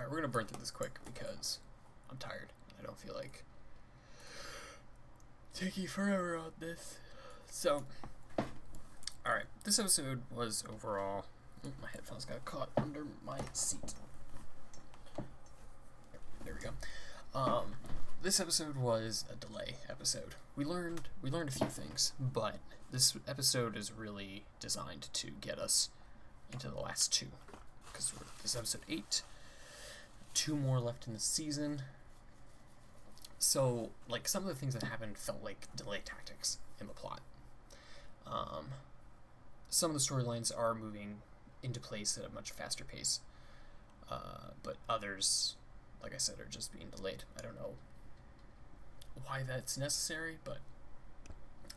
Alright, we're gonna burn through this quick because I'm tired. I don't feel like taking forever on this. So, alright, this episode was overall... my headphones got caught under my seat. There we go. This episode was a delay episode. We learned a few things, but this episode is really designed to get us into the last two. Because this is episode 8. 2 more left in the season. So, like, some of the things that happened felt like delay tactics in the plot. Some of the storylines are moving into place at a much faster pace. But others, like I said, are just being delayed. I don't know why that's necessary, but...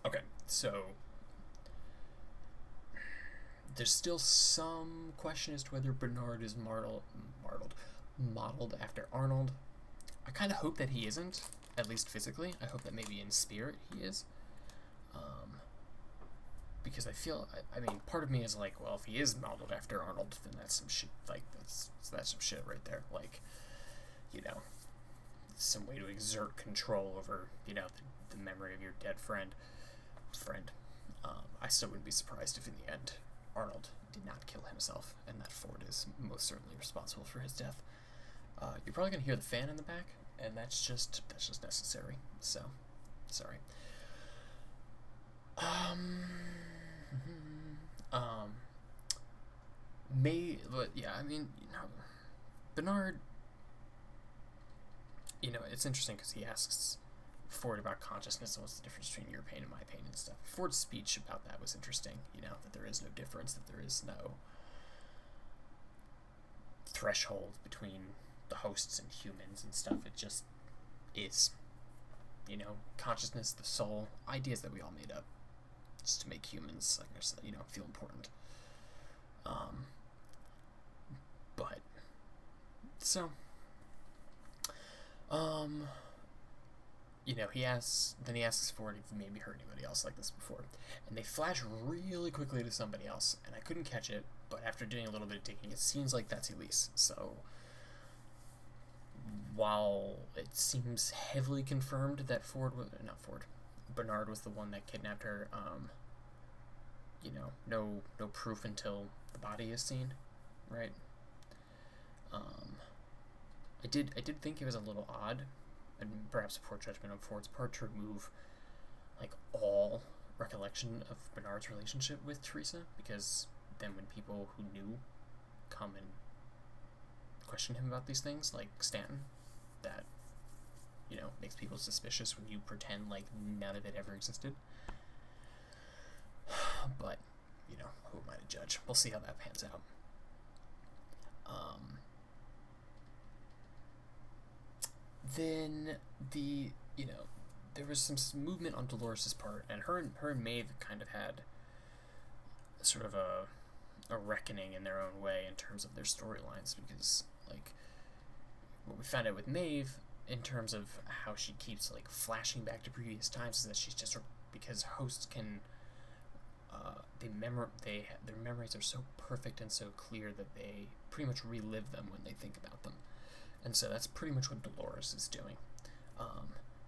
Okay, so... There's still some question as to whether Bernard is modeled after Arnold. I kind of hope that he isn't, at least physically. I hope that maybe in spirit he is. Because I feel, I mean, part of me is like, well, if he is modeled after Arnold, then that's some shit, like, that's some shit right there. Like, you know, some way to exert control over, you know, the memory of your dead friend. I still wouldn't be surprised if in the end Arnold did not kill himself, and that Ford is most certainly responsible for his death. You're probably gonna hear the fan in the back, and that's just necessary. So, sorry. But yeah, I mean, you know, Bernard, you know, it's interesting because he asks Ford about consciousness and what's the difference between your pain and my pain and stuff. Ford's speech about that was interesting, you know, that there is no difference, that there is no threshold between the hosts and humans and stuff. It just is, you know, consciousness, the soul, ideas that we all made up just to make humans, like I said, you know, feel important. But so you know, he asks Ford if he maybe heard anybody else like this before, and they flash really quickly to somebody else, and I couldn't catch it, but after doing a little bit of digging, it seems like that's Elise. So while it seems heavily confirmed that Bernard was the one that kidnapped her, you know, no proof until the body is seen, right? I did think it was a little odd, and perhaps a poor judgment on Ford's part, to remove, like, all recollection of Bernard's relationship with Teresa, because then when people who knew come and question him about these things, like Stanton, that, you know, makes people suspicious when you pretend like none of it ever existed. But, you know, who am I to judge? We'll see how that pans out. Then you know, there was some movement on Dolores' part, and her and Maeve kind of had sort of a reckoning in their own way in terms of their storylines, because, like, what we found out with Maeve in terms of how she keeps, like, flashing back to previous times is that she's just, because hosts can their memories are so perfect and so clear that they pretty much relive them when they think about them. And so that's pretty much what Dolores is doing.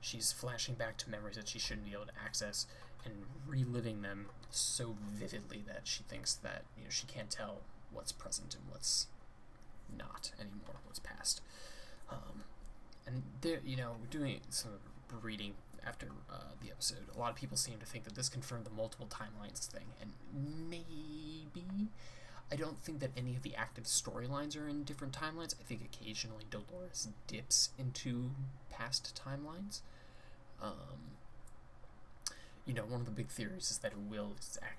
She's flashing back to memories that she shouldn't be able to access and reliving them so vividly that she thinks that, you know, she can't tell what's present and what's not anymore, what's past. And there, you know, doing some reading after the episode, a lot of people seem to think that this confirmed the multiple timelines thing, and maybe. I don't think that any of the active storylines are in different timelines. I think occasionally Dolores dips into past timelines. You know, one of the big theories is that Will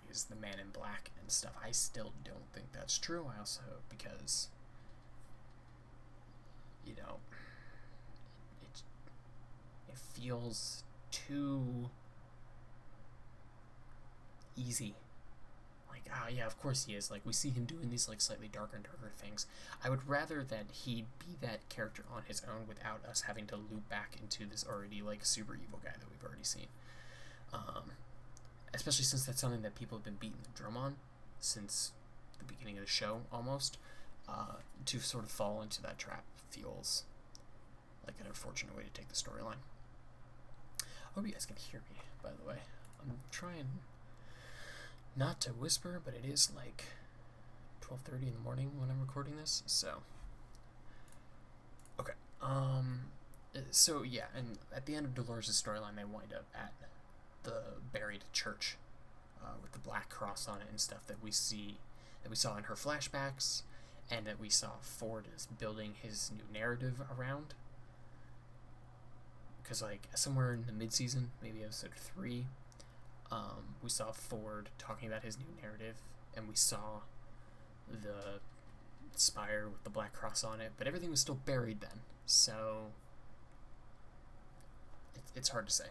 is the Man in Black and stuff. I still don't think that's true. I also, because, you know, it feels too easy. Like, yeah, of course he is. Like, we see him doing these, like, slightly darker and darker things. I would rather that he be that character on his own without us having to loop back into this already, like, super evil guy that we've already seen. Especially since that's something that people have been beating the drum on since the beginning of the show, almost. to sort of fall into that trap feels like an unfortunate way to take the storyline. I hope you guys can hear me, by the way. I'm trying not to whisper, but it is like 12:30 in the morning when I'm recording this, so okay. So yeah, and at the end of Dolores' storyline, they wind up at the buried church with the black cross on it and stuff that we saw in her flashbacks, and that we saw Ford is building his new narrative around. Because like somewhere in the mid-season, maybe episode 3, we saw Ford talking about his new narrative, and we saw the spire with the black cross on it, but everything was still buried then, so it's hard to say.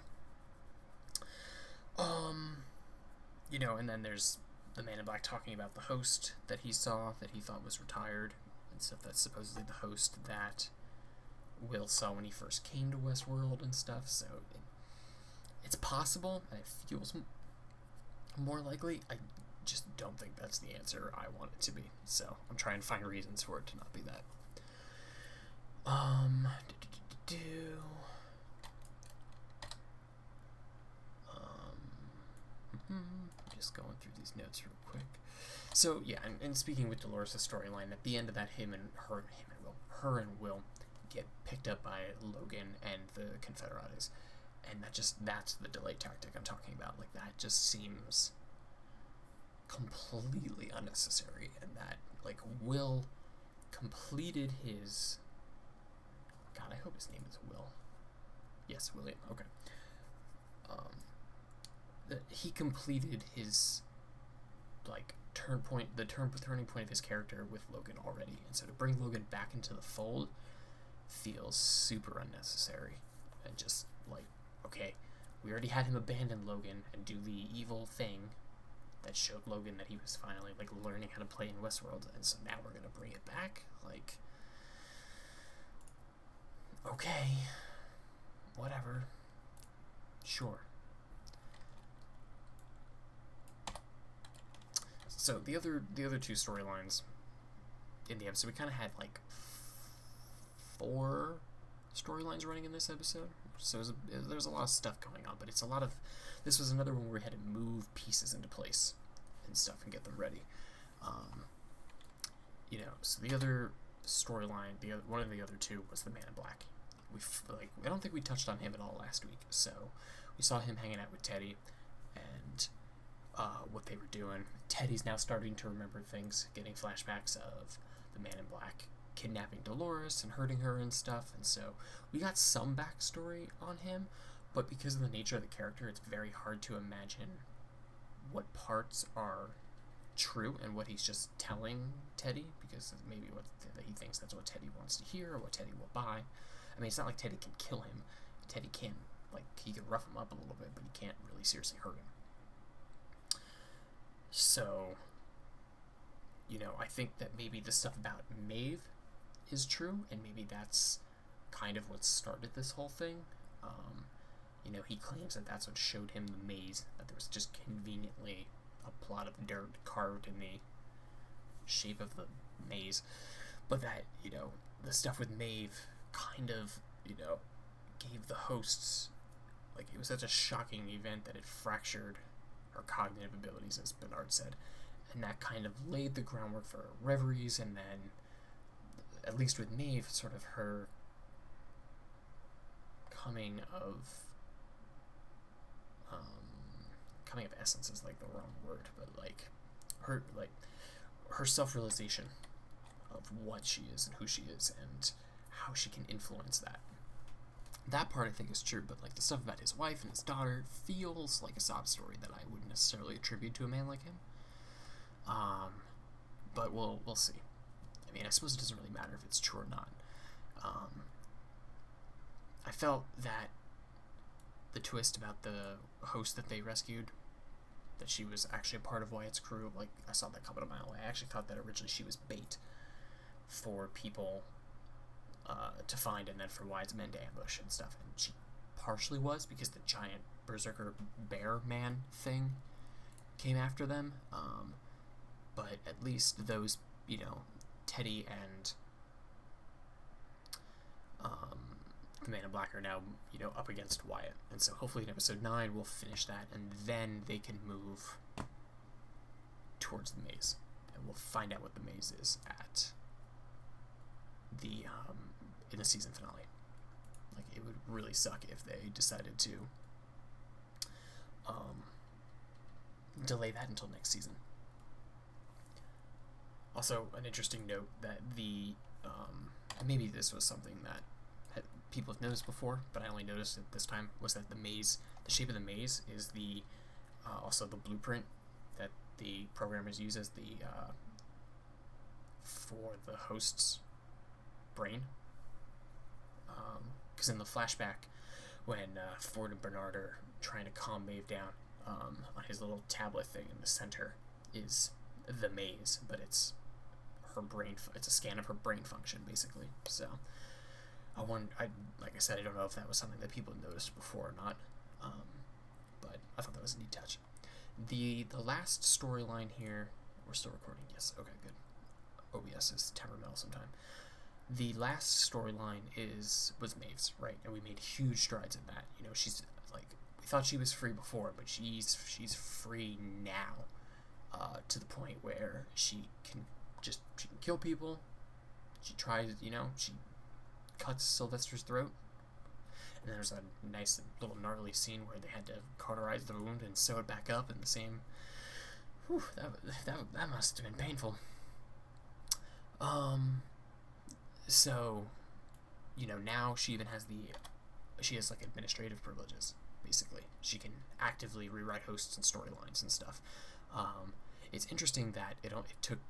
You know, and then there's the Man in Black talking about the host that he saw that he thought was retired, and stuff. That's supposedly the host that Will saw when he first came to Westworld and stuff, so it's possible, and it feels more likely. I just don't think that's the answer I want it to be, so I'm trying to find reasons for it to not be that. Just going through these notes real quick. So yeah, and speaking with Dolores' storyline, at the end of that, her and Will get picked up by Logan and the Confederates, and that's the delay tactic I'm talking about. Like, that just seems completely unnecessary, and that like Will completed his I hope his name is Will. Yes, William. Okay. He completed his like turning point of his character with Logan already, and so to bring Logan back into the fold feels super unnecessary, and just like, okay, we already had him abandon Logan and do the evil thing that showed Logan that he was finally like learning how to play in Westworld, and so now we're gonna bring it back. Like, okay, whatever, sure. So the other two storylines in the episode, we kind of had like 4 storylines running in this episode. So there's a lot of stuff going on, but this was another one where we had to move pieces into place and stuff and get them ready. You know, so the other storyline, one of the other two was the Man in Black. I don't think we touched on him at all last week. So we saw him hanging out with Teddy and what they were doing. Teddy's now starting to remember things, getting flashbacks of the Man in Black kidnapping Dolores and hurting her and stuff, and so we got some backstory on him, but because of the nature of the character, it's very hard to imagine what parts are true and what he's just telling Teddy, because maybe what he thinks that's what Teddy wants to hear or what Teddy will buy. I mean, it's not like Teddy can kill him. Teddy can, like, he can rough him up a little bit, but he can't really seriously hurt him. So, you know, I think that maybe the stuff about Maeve is true, and maybe that's kind of what started this whole thing. You know, he claims that that's what showed him the maze, that there was just conveniently a plot of dirt carved in the shape of the maze, but that, you know, the stuff with Maeve kind of, you know, gave the hosts, like, it was such a shocking event that it fractured her cognitive abilities, as Bernard said, and that kind of laid the groundwork for reveries, and then, at least with Maeve, sort of her coming of essence is like the wrong word, but like her self-realization of what she is and who she is and how she can influence that. That part I think is true, but like the stuff about his wife and his daughter feels like a sob story that I wouldn't necessarily attribute to a man like him. But we'll see. I mean, I suppose it doesn't really matter if it's true or not. I felt that the twist about the host that they rescued, that she was actually a part of Wyatt's crew, like, I saw that coming a mile away. I actually thought that originally she was bait for people to find, and then for Wyatt's men to ambush and stuff. And she partially was, because the giant berserker bear man thing came after them. But at least those, you know, Teddy and the Man in Black are now, up against Wyatt. And so hopefully in episode 9 we'll finish that, and then they can move towards the maze. And we'll find out what the maze is at the in the season finale. Like, it would really suck if they decided to delay that until next season. Also, an interesting note that and maybe this was something that people have noticed before, but I only noticed it this time, was that the shape of the maze is also the blueprint that the programmers use as for the host's brain. Because in the flashback, when Ford and Bernard are trying to calm Maeve down, on his little tablet thing in the center is the maze, but it's her brain. It's a scan of her brain function, basically. So, like I said, I don't know if that was something that people noticed before or not, but I thought that was a neat touch. The last storyline here. We're still recording. Yes. Okay. Good. OBS is temperamental sometime. The last storyline was Maeve's, right? And we made huge strides in that. She's like, we thought she was free before, but she's free now, to the point where she can kill people. She tries, she cuts Sylvester's throat. And then there's a nice little gnarly scene where they had to cauterize the wound and sew it back up in the same. Whew, that must have been painful. So, now she even has like administrative privileges, basically. She can actively rewrite hosts and storylines and stuff. It's interesting that it took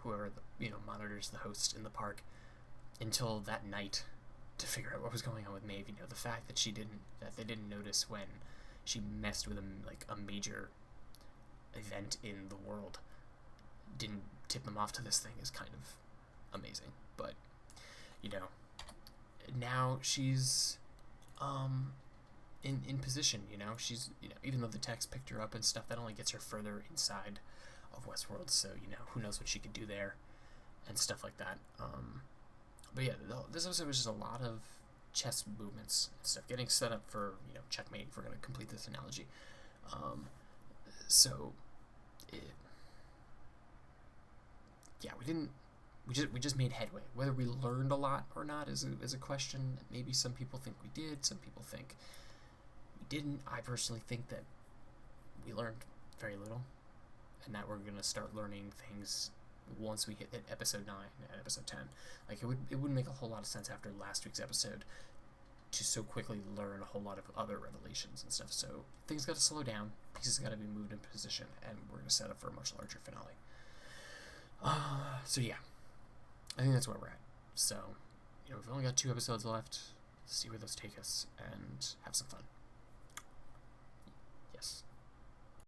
whoever monitors the host in the park until that night to figure out what was going on with Maeve. The fact that they didn't notice when she messed with a major event in the world didn't tip them off to this thing is kind of amazing. But now she's in position. She's even though the text picked her up and stuff, that only gets her further inside of Westworld, so who knows what she could do there and stuff like that. But yeah, this episode was just a lot of chess movements and stuff, getting set up for checkmate, if we're going to complete this analogy. We just made headway. Whether we learned a lot or not is a question. Maybe some people think we did, some people think we didn't. I personally think that we learned very little, and that we're going to start learning things once we hit episode 9 and episode 10. Like, it wouldn't make a whole lot of sense after last week's episode to so quickly learn a whole lot of other revelations and stuff. So things got to slow down, pieces got to be moved in position, and we're going to set up for a much larger finale. So yeah, I think that's where we're at. So, we've only got 2 episodes left. See where those take us and have some fun. Yes.